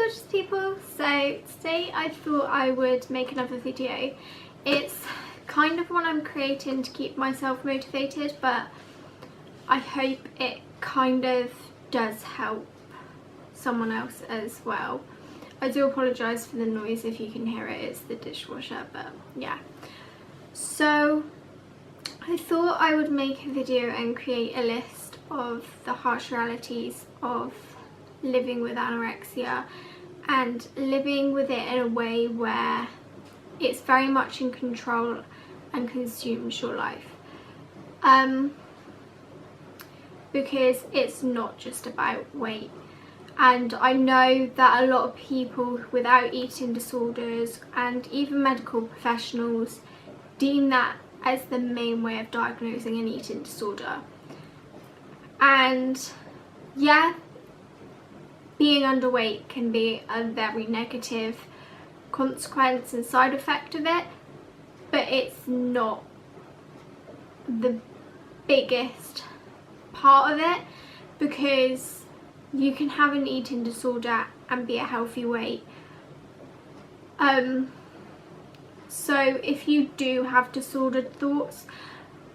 gorgeous people, so today I thought I would make another video. It's kind of one I'm creating to keep myself motivated, but I hope it kind of does help someone else as well. I do apologise for the noise if you can hear it, it's the dishwasher, but yeah. So I thought I would make a video and create a list of the harsh realities of living with anorexia and living with it in a way where it's very much in control and consumes your life. Because it's not just about weight. And I know that a lot of people without eating disorders and even medical professionals deem that as the main way of diagnosing an eating disorder. And yeah, being underweight can be a very negative consequence and side effect of it, but it's not the biggest part of it, because you can have an eating disorder and be a healthy weight. So if you do have disordered thoughts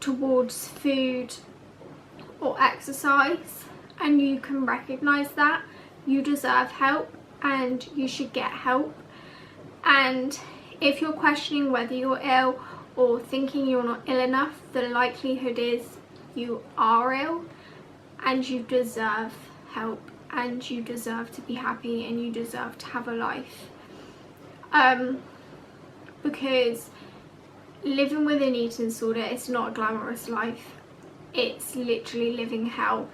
towards food or exercise and you can recognise that, you deserve help and you should get help. And if you're questioning whether you're ill or thinking you're not ill enough, the likelihood is you are ill and you deserve help and you deserve to be happy and you deserve to have a life. Because living with an eating disorder is not a glamorous life. It's literally living hell.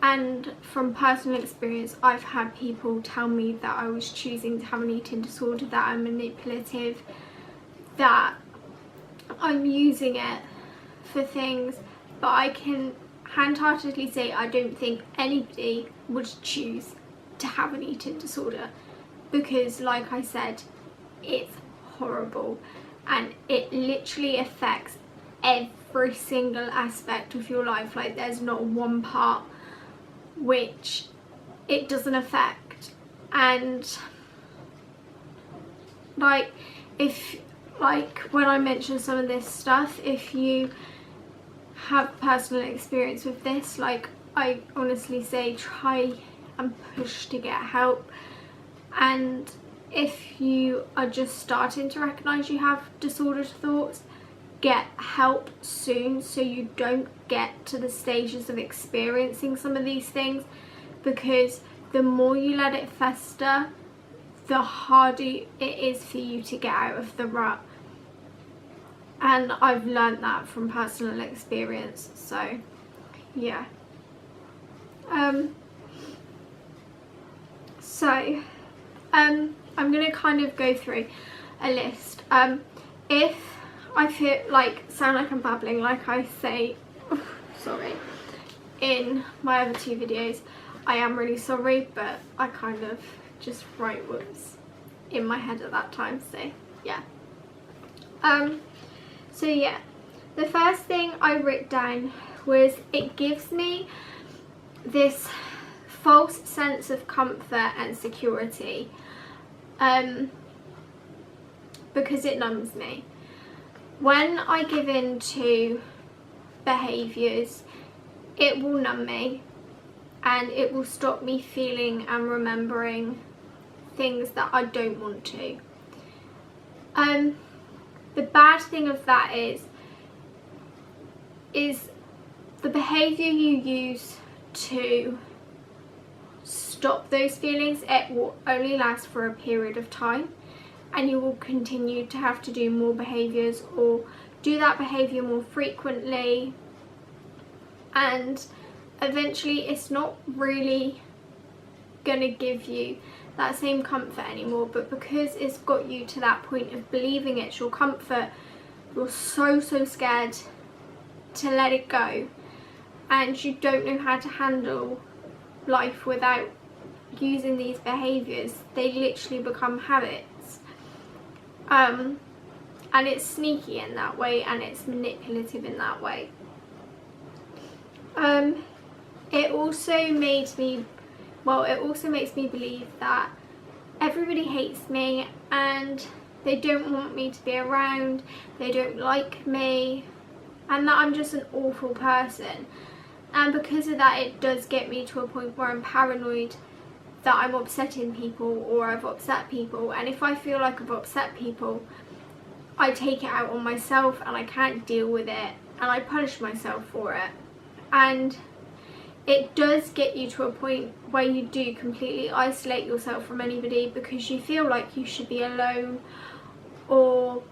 And from personal experience, I've had people tell me that I was choosing to have an eating disorder, that I'm manipulative, that I'm using it for things, but I can hand-heartedly say I don't think anybody would choose to have an eating disorder, because like I said, it's horrible and it literally affects every single aspect of your life. Like, there's not one part which it doesn't affect. And like, if like when I mention some of this stuff, if you have personal experience with this, like, I honestly say try and push to get help. And if you are just starting to recognise you have disordered thoughts, get help soon so you don't get to the stages of experiencing some of these things, because the more you let it fester, the harder it is for you to get out of the rut. And I've learnt that from personal experience, so yeah. I'm going to kind of go through a list. If I feel like sound like I'm babbling, like I say, sorry, in my other two videos, I am really sorry, but I kind of just wrote what was in my head at that time, so yeah. So yeah, the first thing I wrote down was it gives me this false sense of comfort and security, because it numbs me. When I give in to behaviours, it will numb me and it will stop me feeling and remembering things that I don't want to. The bad thing of that is the behaviour you use to stop those feelings, it will only last for a period of time, and you will continue to have to do more behaviours or do that behaviour more frequently, and eventually it's not really going to give you that same comfort anymore. But because it's got you to that point of believing it's your comfort, you're so scared to let it go, and you don't know how to handle life without using these behaviours. They literally become habits. And it's sneaky in that way, and it's manipulative in that way. It also makes me believe that everybody hates me and they don't want me to be around, they don't like me, and that I'm just an awful person. And because of that, it does get me to a point where I'm paranoid that I'm upsetting people or I've upset people. And if I feel like I've upset people, I take it out on myself and I can't deal with it and I punish myself for it. And it does get you to a point where you do completely isolate yourself from anybody because you feel like you should be alone, or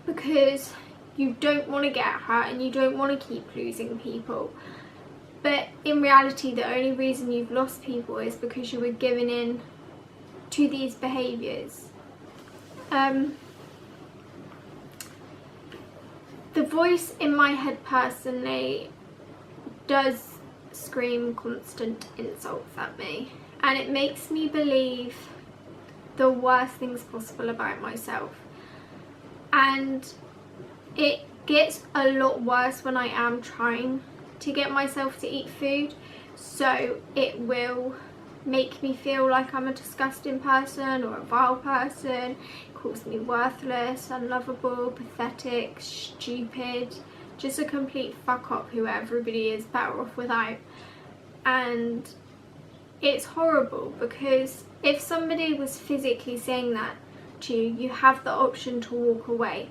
because you don't want to get hurt and you don't want to keep losing people. But in reality, the only reason you've lost people is because you were giving in to these behaviours. The voice in my head personally does scream constant insults at me, and it makes me believe the worst things possible about myself. And it gets a lot worse when I am trying to get myself to eat food, so it will make me feel like I'm a disgusting person or a vile person. It calls me worthless, unlovable, pathetic, stupid, just a complete fuck up who everybody is better off without. And it's horrible because if somebody was physically saying that to you, you have the option to walk away.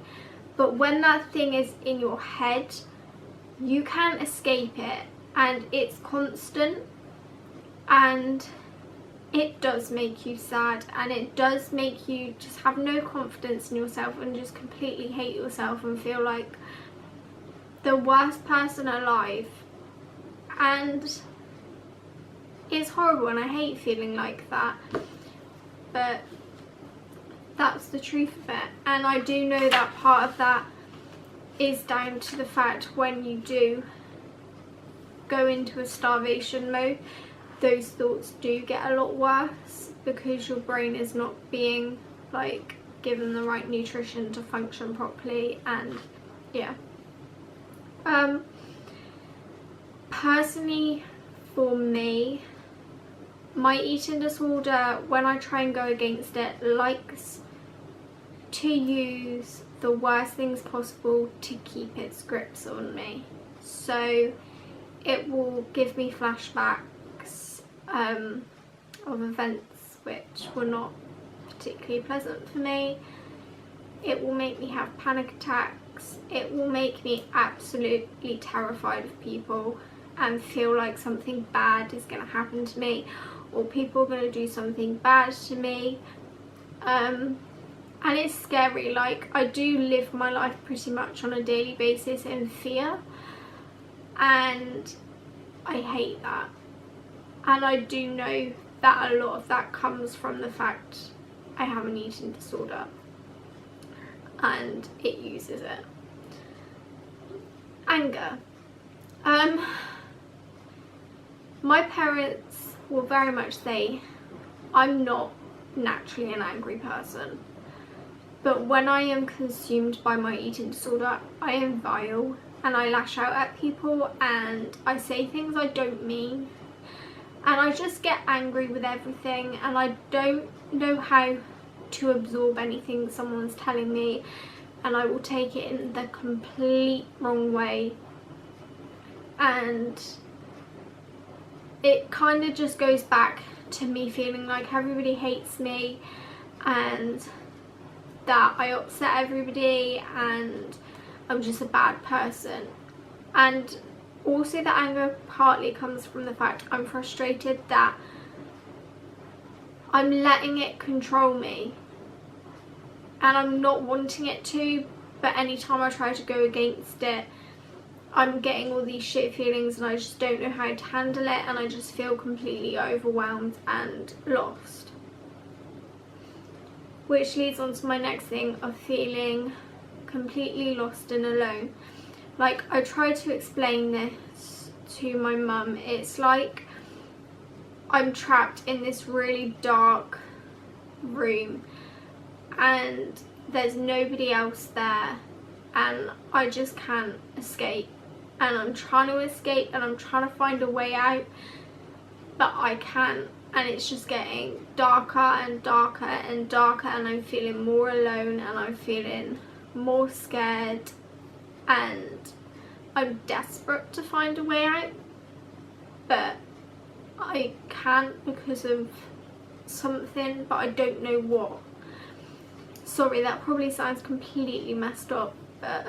But when that thing is in your head, you can't escape it, and it's constant, and it does make you sad, and it does make you just have no confidence in yourself and just completely hate yourself and feel like the worst person alive. And it's horrible and I hate feeling like that, but that's the truth of it. And I do know that part of that is down to the fact when you do go into a starvation mode, those thoughts do get a lot worse because your brain is not being like given the right nutrition to function properly. And yeah, personally for me, my eating disorder, when I try and go against it, likes to use the worst things possible to keep its grips on me. So it will give me flashbacks of events which were not particularly pleasant for me. It will make me have panic attacks. It will make me absolutely terrified of people and feel like something bad is going to happen to me, or people are going to do something bad to me. And it's scary. Like, I do live my life pretty much on a daily basis in fear, and I hate that. And I do know that a lot of that comes from the fact I have an eating disorder and it uses it. Anger. My parents will very much say I'm not naturally an angry person, but when I am consumed by my eating disorder, I am vile and I lash out at people and I say things I don't mean, and I just get angry with everything, and I don't know how to absorb anything someone's telling me, and I will take it in the complete wrong way. And it kind of just goes back to me feeling like everybody hates me and that I upset everybody and I'm just a bad person. And also the anger partly comes from the fact I'm frustrated that I'm letting it control me, and I'm not wanting it to, but anytime I try to go against it, I'm getting all these shit feelings and I just don't know how to handle it, and I just feel completely overwhelmed and lost. Which leads on to my next thing of feeling completely lost and alone. Like, I tried to explain this to my mum. It's like I'm trapped in this really dark room and there's nobody else there, and I just can't escape. And I'm trying to escape and I'm trying to find a way out, but I can't. and it's just getting darker and darker and darker, and I'm feeling more alone, and I'm feeling more scared, and I'm desperate to find a way out, but I can't because of something, but I don't know what. Sorry, that probably sounds completely messed up, but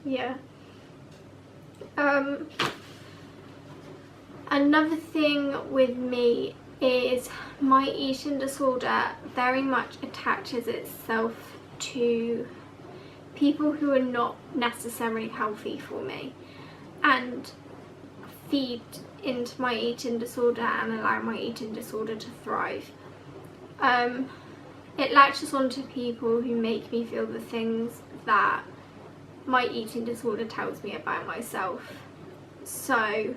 yeah. Another thing with me is my eating disorder very much attaches itself to people who are not necessarily healthy for me, and feed into my eating disorder and allow my eating disorder to thrive. It latches onto people who make me feel the things that my eating disorder tells me about myself. So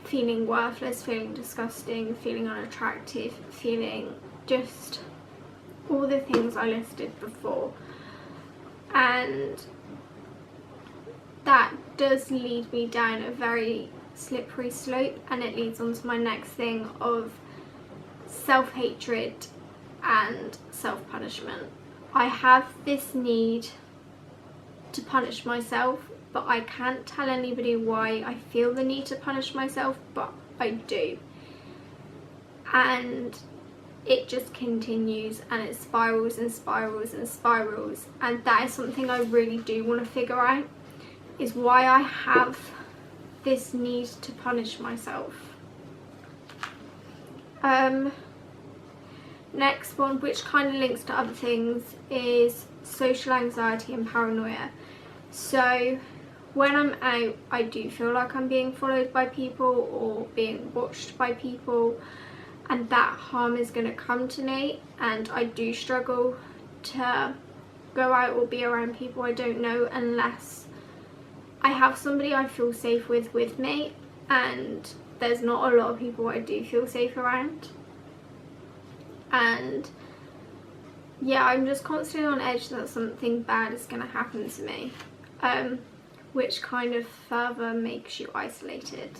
feeling worthless, feeling disgusting, feeling unattractive, feeling just all the things I listed before. And that does lead me down a very slippery slope, and it leads on to my next thing of self-hatred and self-punishment. I have this need to punish myself, but I can't tell anybody why I feel the need to punish myself, but I do. And it just continues, and it spirals and spirals and spirals, and that is something I really do want to figure out, is why I have this need to punish myself. Next one, which kind of links to other things, is social anxiety and paranoia. So when I'm out, I do feel like I'm being followed by people or being watched by people, and that harm is going to come to me, and I do struggle to go out or be around people I don't know unless I have somebody I feel safe with me, and there's not a lot of people I do feel safe around. And yeah, I'm just constantly on edge that something bad is going to happen to me, which kind of further makes you isolated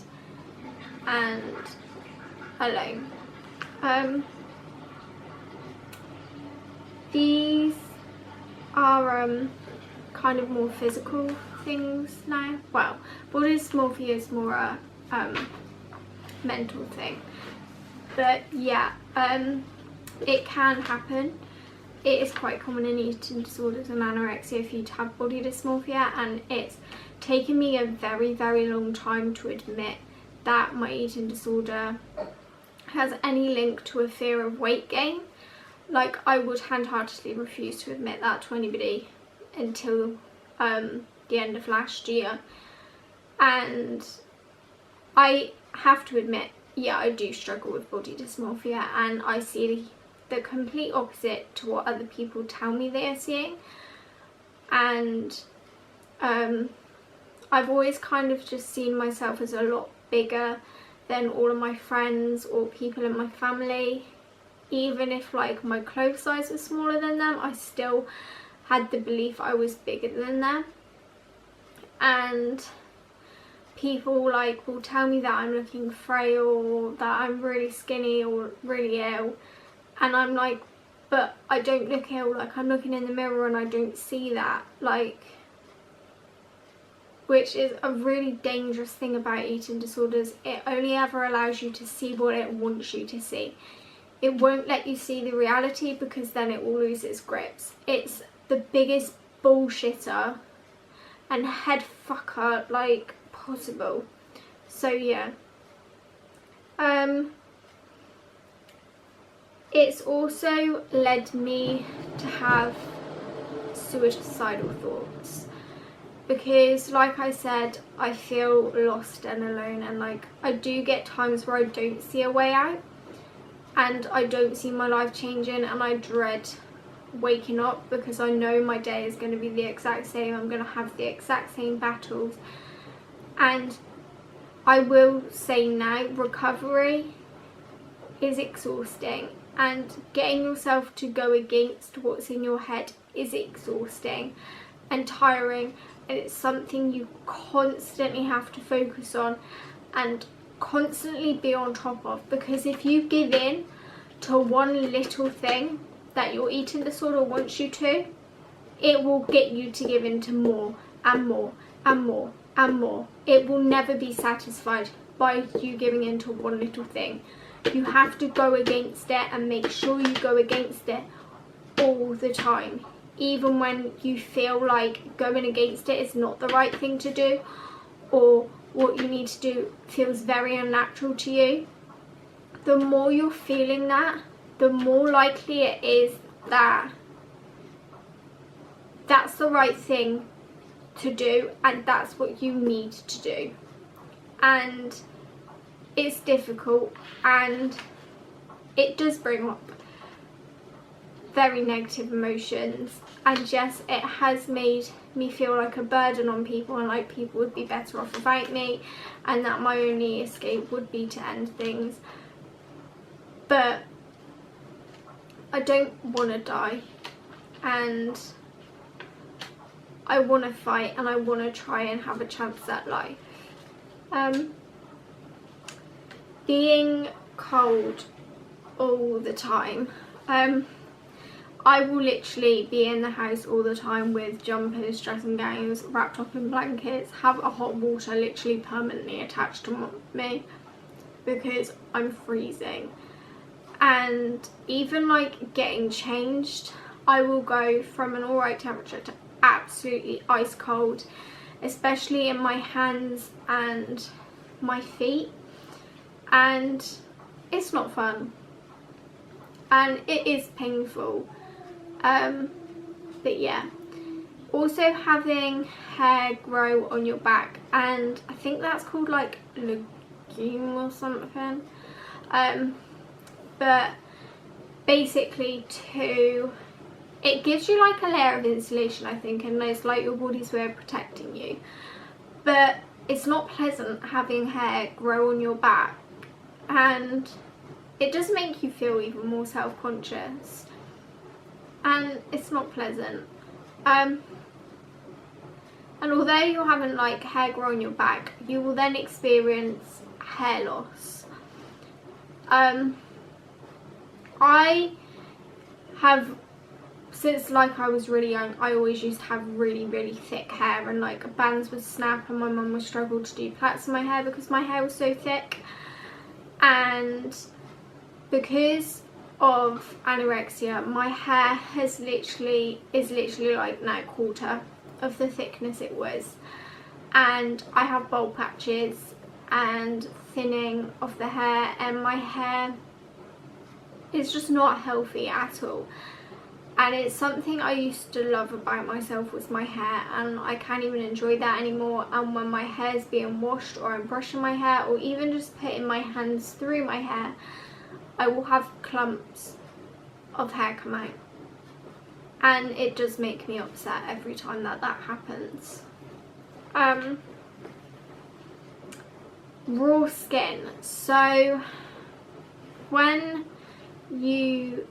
and alone. These are kind of more physical things now. Well, body dysmorphia is more a mental thing, but yeah, it can happen. It is quite common in eating disorders and anorexia for you to have body dysmorphia, and it's taken me a very, very long time to admit that my eating disorder has any link to a fear of weight gain. Like, I would hand-heartedly refuse to admit that to anybody until the end of last year, and I have to admit, yeah, I do struggle with body dysmorphia, and I see the complete opposite to what other people tell me they are seeing. And I've always kind of just seen myself as a lot bigger than all of my friends or people in my family. Even if like my clothes size was smaller than them, I still had the belief I was bigger than them. And people like will tell me that I'm looking frail, or that I'm really skinny or really ill, and I'm like, but I don't look ill. Like, I'm looking in the mirror and I don't see that. Like, which is a really dangerous thing about eating disorders. It only ever allows you to see what it wants you to see. It won't let you see the reality, because then it will lose its grips. It's the biggest bullshitter and head fucker like possible. So yeah, it's also led me to have suicidal thoughts, because like I said, I feel lost and alone, and like I do get times where I don't see a way out and I don't see my life changing, and I dread waking up because I know my day is going to be the exact same. I'm going to have the exact same battles. And I will say now, recovery is exhausting, and getting yourself to go against what's in your head is exhausting and tiring, and it's something you constantly have to focus on and constantly be on top of, because if you give in to one little thing that your eating disorder wants you to, it will get you to give in to more and more and more and more. It will never be satisfied by you giving in to one little thing. You have to go against it, and make sure you go against it all the time, even when you feel like going against it is not the right thing to do, or what you need to do feels very unnatural to you. The more you're feeling that, the more likely it is that that's the right thing to do, and that's what you need to do. And it's difficult, and it does bring up very negative emotions, and yes, it has made me feel like a burden on people, and like people would be better off without me, and that my only escape would be to end things. But I don't want to die, and I want to fight, and I want to try and have a chance at life. Being cold all the time. I will literally be in the house all the time with jumpers, dressing gowns, wrapped up in blankets, have a hot water literally permanently attached to me because I'm freezing. And even like getting changed, I will go from an alright temperature to absolutely ice cold, especially in my hands and my feet, and it's not fun, and it is painful. But yeah, also having hair grow on your back, and I think that's called like legume or something, but basically it gives you like a layer of insulation, I think, and it's like your body's way of protecting you. But it's not pleasant having hair grow on your back, and it does make you feel even more self-conscious, and it's not pleasant. And although you haven't like hair grow on your back, you will then experience hair loss. I have, since like I was really young, I always used to have really thick hair, and like bands would snap, and my mum would struggle to do plaits in my hair because my hair was so thick. And because of anorexia, my hair is literally like now a quarter of the thickness it was, and I have bald patches and thinning of the hair, and my hair is just not healthy at all. And it's something I used to love about myself was my hair, and I can't even enjoy that anymore. And when my hair is being washed, or I'm brushing my hair, or even just putting my hands through my hair, I will have clumps of hair come out, and it does make me upset every time that happens. Raw skin. So when you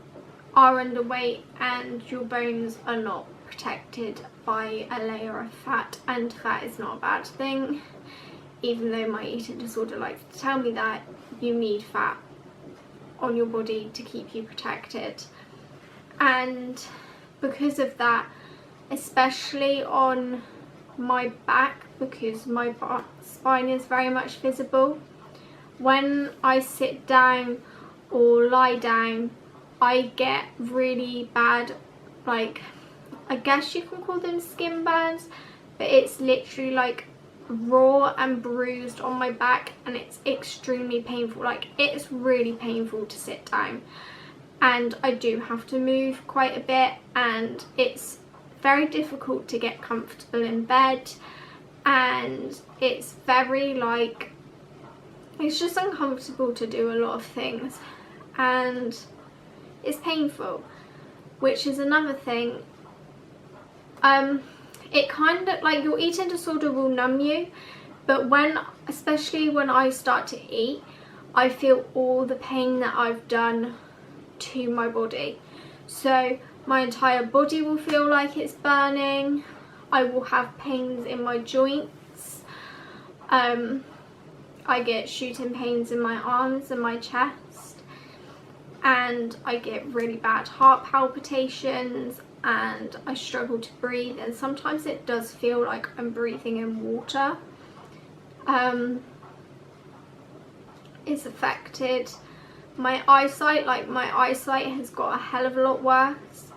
are underweight and your bones are not protected by a layer of fat, and fat is not a bad thing, even though my eating disorder likes to tell me that you need fat on your body to keep you protected. And because of that, especially on my back, because my spine is very much visible, when I sit down or lie down, I get really bad, like, I guess you can call them skin burns, but it's literally like raw and bruised on my back, and it's extremely painful. Like, it's really painful to sit down, and I do have to move quite a bit, and it's very difficult to get comfortable in bed, and it's very like, it's just uncomfortable to do a lot of things, and it's painful, which is another thing. It kind of like, your eating disorder will numb you, but especially when I start to eat, I feel all the pain that I've done to my body. So my entire body will feel like it's burning. I will have pains in my joints. I get shooting pains in my arms and my chest, and I get really bad heart palpitations, and I struggle to breathe, and sometimes it does feel like I'm breathing in water. It's affected my eyesight. Like, my eyesight has got a hell of a lot worse.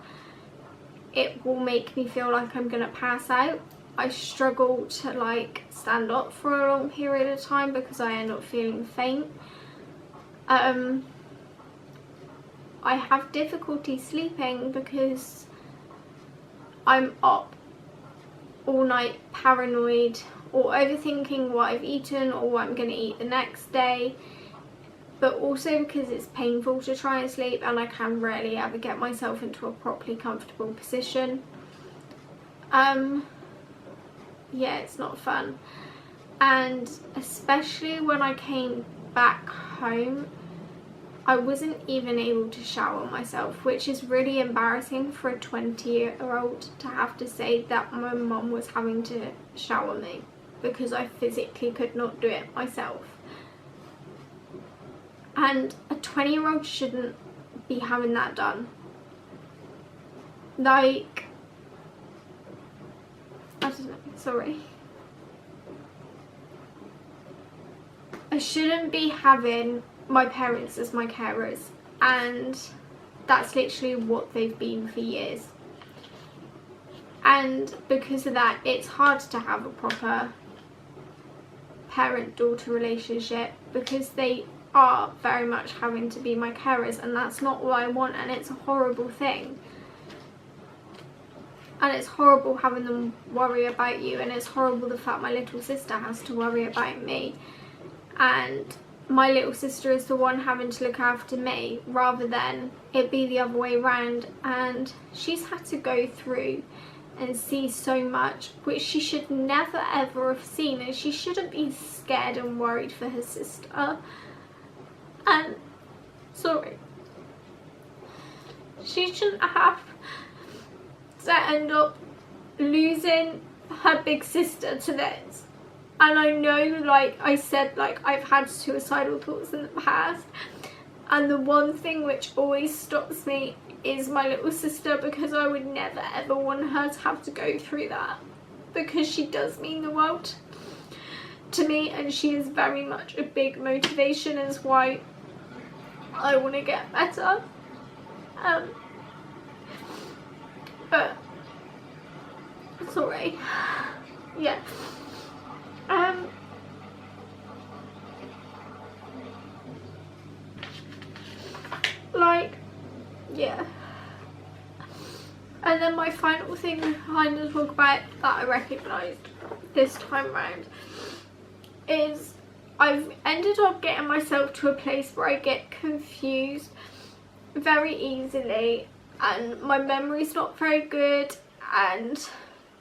It will make me feel like I'm gonna pass out. I struggle to like stand up for a long period of time because I end up feeling faint. I have difficulty sleeping because I'm up all night, paranoid, or overthinking what I've eaten or what I'm going to eat the next day, but also because it's painful to try and sleep, and I can rarely ever get myself into a properly comfortable position. Yeah, it's not fun. And especially when I came back home, I wasn't even able to shower myself, which is really embarrassing for a 20-year-old to have to say that my mum was having to shower me, because I physically could not do it myself. And a 20-year-old shouldn't be having that done. Like, I don't know, sorry. I shouldn't be having my parents as my carers, and that's literally what they've been for years. And because of that, it's hard to have a proper parent-daughter relationship, because they are very much having to be my carers, and that's not what I want, and it's a horrible thing. And it's horrible having them worry about you, and it's horrible the fact my little sister has to worry about me, and my little sister is the one having to look after me rather than it be the other way around. And she's had to go through and see so much which she should never ever have seen, and she shouldn't be scared and worried for her sister. And sorry, she shouldn't have to end up losing her big sister to this. And I know, like I said, like, I've had suicidal thoughts in the past, and the one thing which always stops me is my little sister, because I would never ever want her to have to go through that, because she does mean the world to me, and she is very much a big motivation as why I want to get better. But sorry, yeah. Like, yeah. And then my final thing I kind of talk about that I recognised this time round is I've ended up getting myself to a place where I get confused very easily, and my memory's not very good, and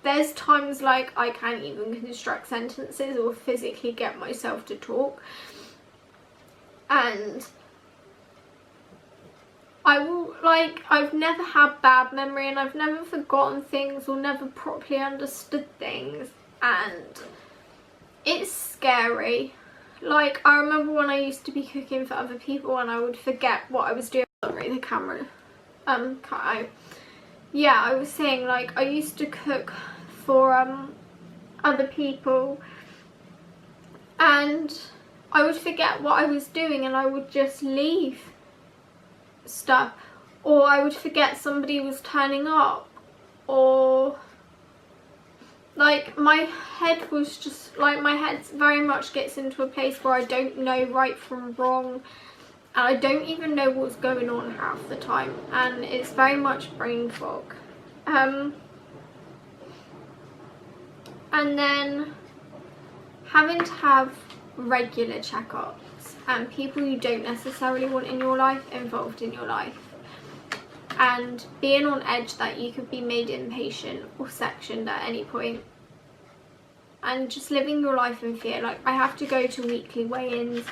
there's times like I can't even construct sentences or physically get myself to talk. And I will, like, I've never had bad memory, and I've never forgotten things or never properly understood things, and it's scary. Like, I remember when I used to be cooking for other people and I would forget what I was doing. Sorry, the camera cut out. Yeah, I was saying, like, I used to cook for other people, and I would forget what I was doing and I would just leave stuff, or I would forget somebody was turning up, or like my head was just like, my head very much gets into a place where I don't know right from wrong, and I don't even know what's going on half the time, and it's very much brain fog. And then having to have regular checkups and people you don't necessarily want in your life involved in your life, and being on edge that you could be made inpatient or sectioned at any point, and just living your life in fear. Like, I have to go to weekly weigh-ins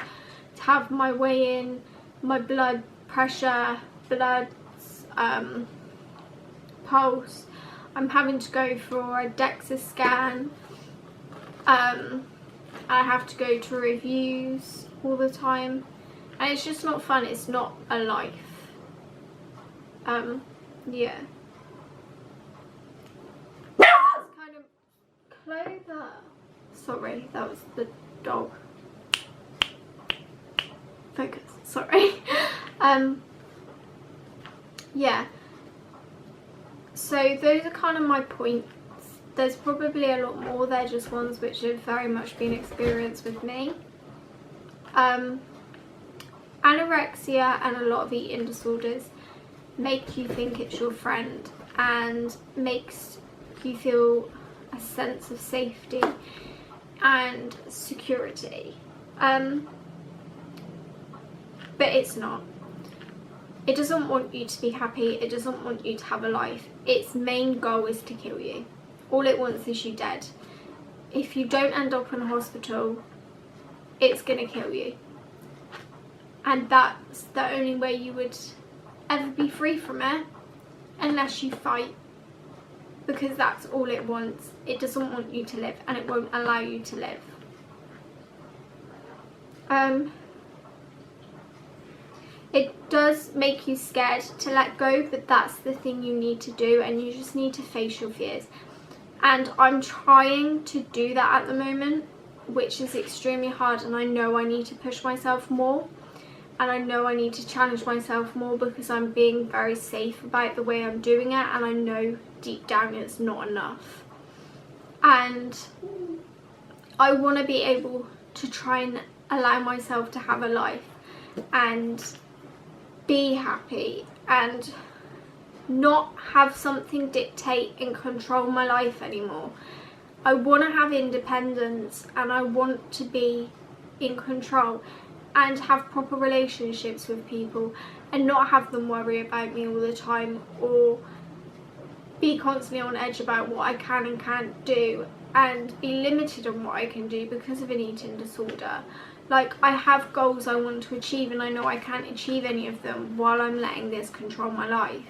to have my weigh-in, my blood pressure, bloods, pulse. I'm having to go for a DEXA scan, I have to go to reviews all the time, and it's just not fun. It's not a life. Yeah. That's kind of Clover. Sorry, that was the dog. Focus. Sorry. Yeah. So those are kind of my points. There's probably a lot more. They're just ones which have very much been experienced with me. Anorexia and a lot of eating disorders make you think it's your friend and makes you feel a sense of safety and security. But it's not. It doesn't want you to be happy. It doesn't want you to have a life. Its main goal is to kill you. All it wants is you dead. If you don't end up in a hospital, it's gonna kill you. And that's the only way you would ever be free from it, unless you fight, because that's all it wants. It doesn't want you to live, and it won't allow you to live. It does make you scared to let go, but that's the thing you need to do, and you just need to face your fears. And I'm trying to do that at the moment, which is extremely hard, and I know I need to push myself more, and I know I need to challenge myself more, because I'm being very safe about the way I'm doing it, and I know deep down it's not enough. And I want to be able to try and allow myself to have a life and be happy and not have something dictate and control my life anymore. I want to have independence, and I want to be in control and have proper relationships with people, and not have them worry about me all the time, or be constantly on edge about what I can and can't do, and be limited on what I can do because of an eating disorder. Like, I have goals I want to achieve, and I know I can't achieve any of them while I'm letting this control my life.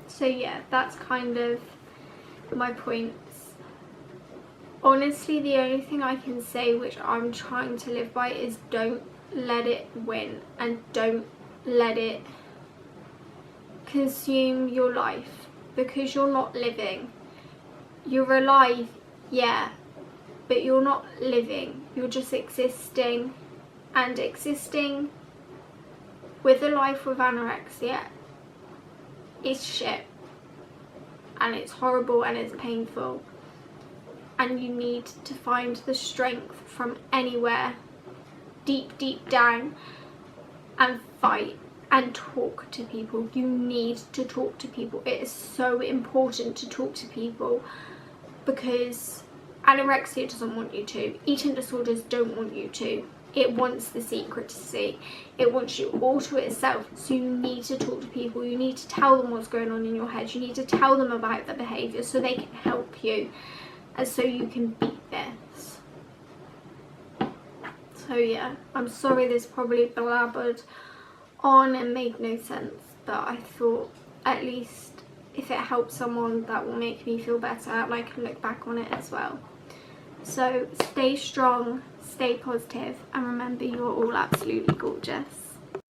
So yeah, that's kind of my points. Honestly, the only thing I can say which I'm trying to live by is don't let it win, and don't let it consume your life, because you're not living. You're alive, yeah, but you're not living. You're just existing, and existing with a life with anorexia is shit, and it's horrible, and it's painful, and you need to find the strength from anywhere deep down and fight and talk to people. You need to talk to people. It is so important to talk to people, because anorexia doesn't want you to. Eating disorders don't want you to. It wants the secrecy. It wants you all to itself. So you need to talk to people. You need to tell them what's going on in your head. You need to tell them about the behaviour so they can help you, and so you can beat this. So yeah, I'm sorry this probably blabbered on and made no sense, but I thought at least if it helps someone, that will make me feel better, and I can look back on it as well. So stay strong, stay positive, and remember, you're all absolutely gorgeous.